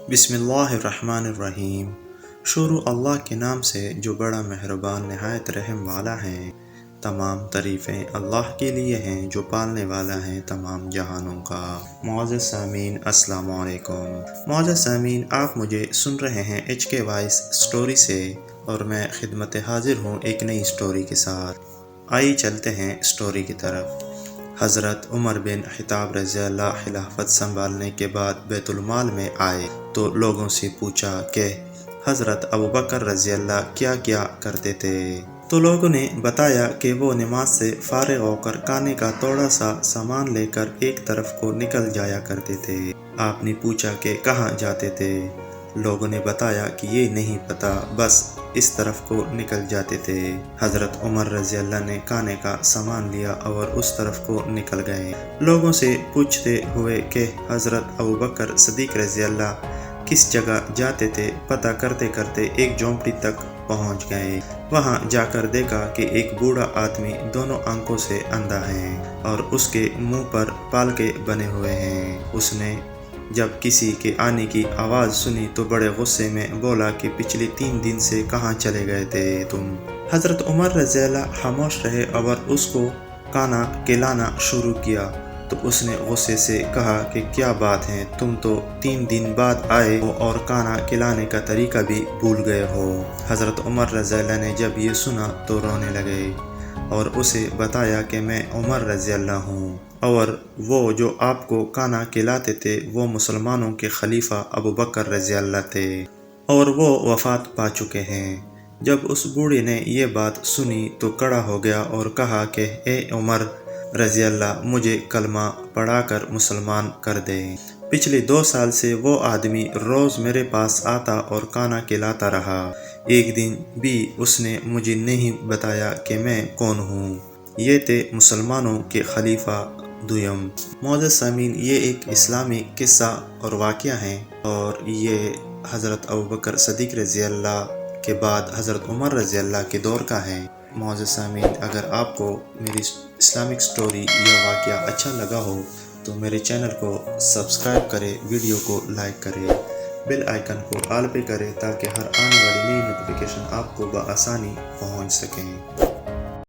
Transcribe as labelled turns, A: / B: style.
A: बिस्मिल्लाहिर्रहमानिर्रहीम। शुरू अल्लाह के नाम से जो बड़ा मेहरबान नहायत रहम वाला है। तमाम तारीफ़ें अल्लाह के लिए हैं जो पालने वाला है तमाम जहानों का। मुअज़्ज़ज़ सामीन अस्सलामु अलैकुम। मुअज़्ज़ज़ सामीन, आप मुझे सुन रहे हैं HK वॉइस स्टोरी से और मैं खिदमत हाजिर हूँ एक नई स्टोरी के साथ। आइए चलते हैं स्टोरी की तरफ। हज़रत उमर बिन ख़त्ताब रज़ियल्लाहु खिलाफत संभालने के बाद बैतुल माल में आए तो लोगों से पूछा कि हज़रत अबू बकर रज़ियल्लाहु क्या क्या करते थे। तो लोगों ने बताया कि वो नमाज से फारिग होकर खाने का थोड़ा सा सामान लेकर एक तरफ को निकल जाया करते थे। आपने पूछा कि कहाँ जाते थे। लोगों ने बताया कि ये नहीं पता, बस इस तरफ को निकल जाते थे। हज़रत उमर रज़ियल्लाहु ने खाने का सामान लिया और उस तरफ को निकल गए। लोगों से पूछते हुए कि हज़रत अबू बकर सिद्दीक़ रज़ियल्लाहु किस जगह जाते थे, पता करते करते एक झोंपड़ी तक पहुंच गए। वहां जाकर देखा कि एक बूढ़ा आदमी दोनों आंखों से अंधा है और उसके मुंह पर पालके बने हुए हैं। उसने जब किसी के आने की आवाज़ सुनी तो बड़े गुस्से में बोला कि पिछले 3 दिन से कहाँ चले गए थे तुम। हज़रत उमर रज़ियल्लाहु खामोश रहे और उसको खाना खिलाना शुरू किया तो उसने गुस्से से कहा कि क्या बात है, तुम तो 3 दिन बाद आए हो और खाना खिलाने का तरीका भी भूल गए हो। हज़रत उमर रज़ियल्लाहु ने जब ये सुना तो रोने लगे और उसे बताया कि मैं उमर रज़ियल्लाहु हूँ और वो जो आपको खाना खिलाते थे वो मुसलमानों के खलीफा अबू बकर रज़ियल्लाहु थे और वो वफ़ात पा चुके हैं। जब उस बूढ़े ने ये बात सुनी तो खड़ा हो गया और कहा कि ए उमर रज़ियल्लाहु, मुझे कलमा पढ़ाकर मुसलमान कर दे। पिछले 2 साल से वो आदमी रोज़ मेरे पास आता और खाना खिलाता रहा। एक दिन भी उसने मुझे नहीं बताया कि मैं कौन हूँ। ये थे मुसलमानों के खलीफा दुयम। मुअज़्ज़ज़ सामीन, ये एक इस्लामी किस्सा और वाक़या है और ये हज़रत अबू बकर सिद्दीक़ रज़ियल्लाहु के बाद हज़रत उमर रज़ियल्लाहु के दौर का है। मुअज़्ज़ज़ सामीन, अगर आपको मेरी इस्लामिक स्टोरी या वाक़या अच्छा लगा हो तो मेरे चैनल को सब्सक्राइब करें, वीडियो को लाइक करें, बेल आइकन को ऑल पे करें ताकि हर आने वाली नई नोटिफिकेशन आपको बआसानी पहुंच सकें।